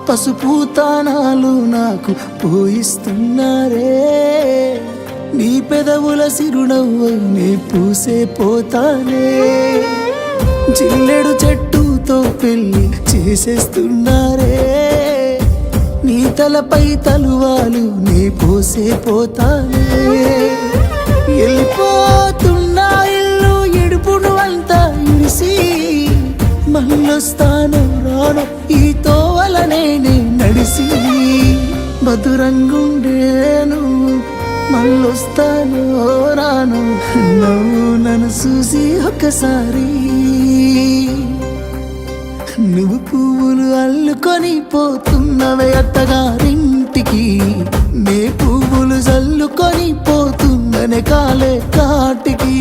పసుపు తానాలు నాకు పోయిస్తున్నారే, నీ పెదవుల సిరునవ్వై నే పూసే పోతానే, జిల్లెడు చెట్టుతో పెళ్లి చేసేస్తున్నారే, నీ తలపై తలువాలు నే పోసే పోతానే, వెళ్ళిపోతున్నా ఇల్లు ఇడుపును అంతా ఇడిసి, మళ్ళొస్తాను రాను ఈ తోవలనే నడిసి, మధురంగుండేను మళ్ళొస్తాను రాను నువ్వు నన్ను చూసి ఒక్కసారి, నువ్వు పువ్వులు అల్లుకొని పోతున్నవే అత్తగారింటికి, నే పువ్వులు చల్లుకొని పోతున్ననే కాలే కాటికి.